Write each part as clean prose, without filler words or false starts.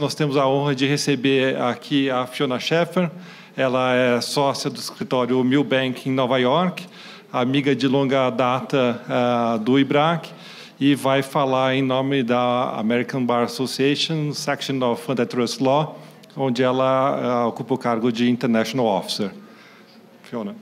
Nós temos a honra de receber aqui a Fiona Schaeffer. Ela é sócia do escritório Milbank em Nova York, amiga de longa data do IBRAC, e vai falar em nome da American Bar Association, Section of Antitrust Law, onde ela ocupa o cargo de International Officer. Fiona.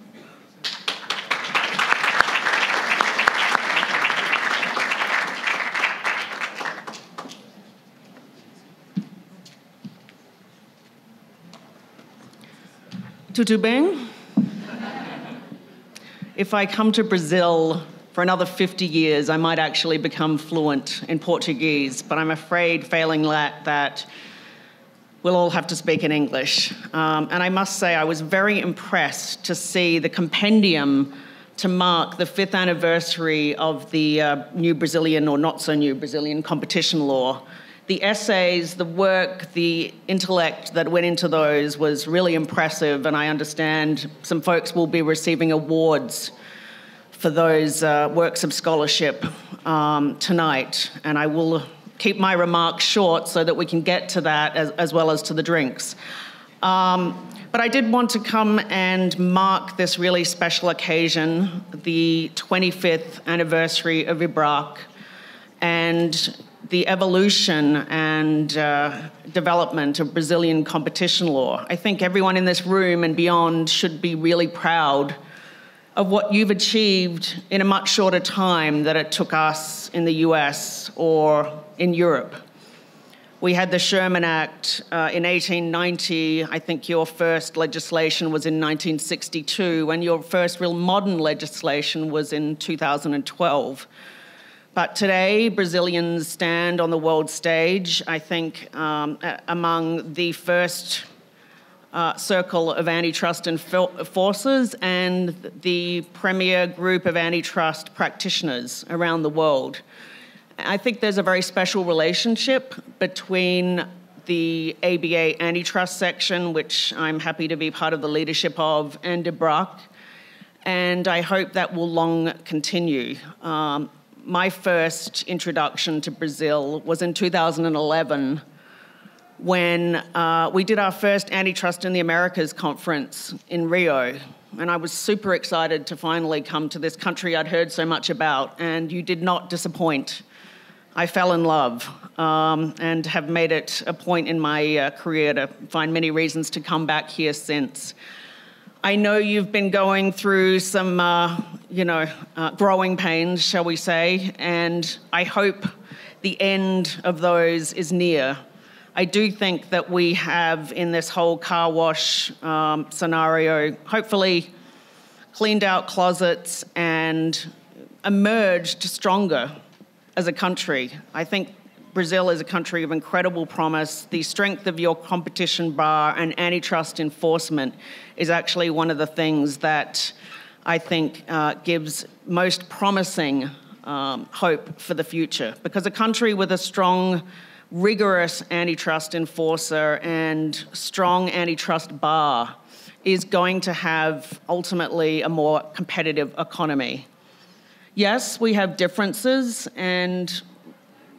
Tudo bem? If I come to Brazil for another 50 years, I might actually become fluent in Portuguese, but I'm afraid failing that we'll all have to speak in English. And I must say I was very impressed to see the compendium to mark the 5th anniversary of the new Brazilian or not so new Brazilian competition law. The essays, the work, the intellect that went into those was really impressive, and I understand some folks will be receiving awards for those works of scholarship tonight, and I will keep my remarks short so that we can get to that as well as to the drinks. But I did want to come and mark this really special occasion, the 25th anniversary of IBRAC, and the evolution and development of Brazilian competition law. I think everyone in this room and beyond should be really proud of what you've achieved in a much shorter time than it took us in the US or in Europe. We had the Sherman Act in 1890. I think your first legislation was in 1962, and your first real modern legislation was in 2012. But today, Brazilians stand on the world stage, I think, among the first circle of antitrust enforcers and the premier group of antitrust practitioners around the world. I think there's a very special relationship between the ABA antitrust section, which I'm happy to be part of the leadership of, and IBRAC, and I hope that will long continue. My first introduction to Brazil was in 2011 when we did our first Antitrust in the Americas conference in Rio. And I was super excited to finally come to this country I'd heard so much about, and you did not disappoint. I fell in love and have made it a point in my career to find many reasons to come back here since. I know you've been going through some, growing pains, shall we say, and I hope the end of those is near. I do think that we have, in this whole car wash scenario, hopefully cleaned out closets and emerged stronger as a country. I think Brazil is a country of incredible promise. The strength of your competition bar and antitrust enforcement is actually one of the things that I think gives most promising hope for the future. Because a country with a strong, rigorous antitrust enforcer and strong antitrust bar is going to have ultimately a more competitive economy. Yes, we have differences, and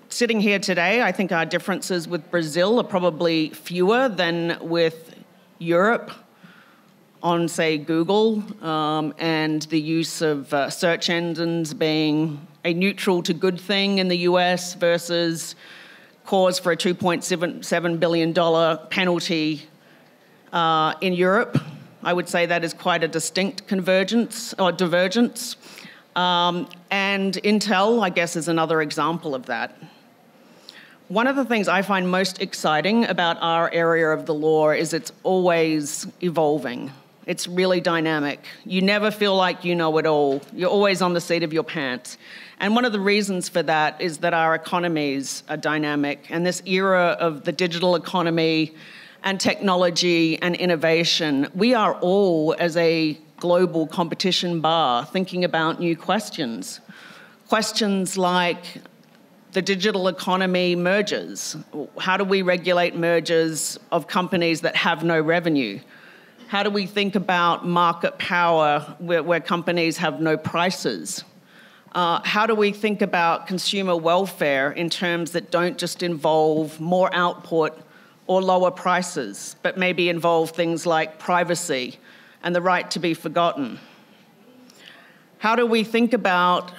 sitting here today, I think our differences with Brazil are probably fewer than with Europe on, say, Google, and the use of search engines being a neutral to good thing in the US versus cause for a $2.7 billion penalty in Europe. I would say that is quite a distinct convergence or divergence. And Intel, I guess, is another example of that. One of the things I find most exciting about our area of the law is it's always evolving. It's really dynamic. You never feel like you know it all. You're always on the seat of your pants. And one of the reasons for that is that our economies are dynamic. And this era of the digital economy and technology and innovation, we are all, as a global competition bar, thinking about new questions. Questions like the digital economy mergers. How do we regulate mergers of companies that have no revenue? How do we think about market power where companies have no prices? How do we think about consumer welfare in terms that don't just involve more output or lower prices, but maybe involve things like privacy and the right to be forgotten? How do we think about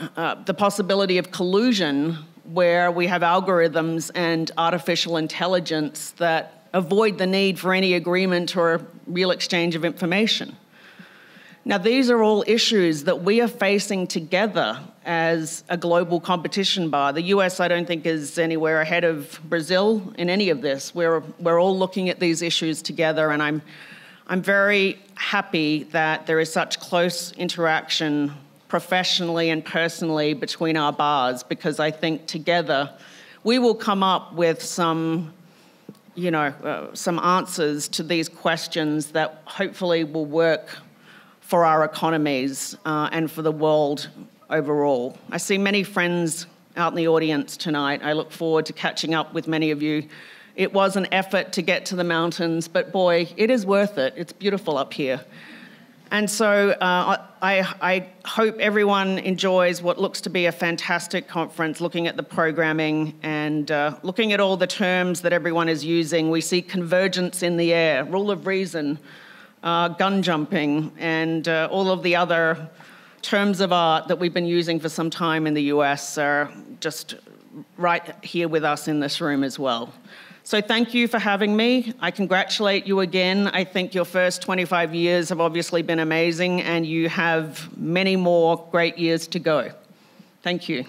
the possibility of collusion where we have algorithms and artificial intelligence that avoid the need for any agreement or real exchange of information? Now, these are all issues that we are facing together as a global competition bar. The US, I don't think, is anywhere ahead of Brazil in any of this. We're all looking at these issues together, and I'm very happy that there is such close interaction professionally and personally between our bars, because I think together we will come up with some answers to these questions that hopefully will work for our economies and for the world overall. I see many friends out in the audience tonight. I look forward to catching up with many of you. It was an effort to get to the mountains, but boy, it is worth it. It's beautiful up here. And so I hope everyone enjoys what looks to be a fantastic conference, looking at the programming and looking at all the terms that everyone is using. We see convergence in the air, rule of reason, gun jumping, and all of the other terms of art that we've been using for some time in the US are just right here with us in this room as well. So thank you for having me. I congratulate you again. I think your first 25 years have obviously been amazing, and you have many more great years to go. Thank you.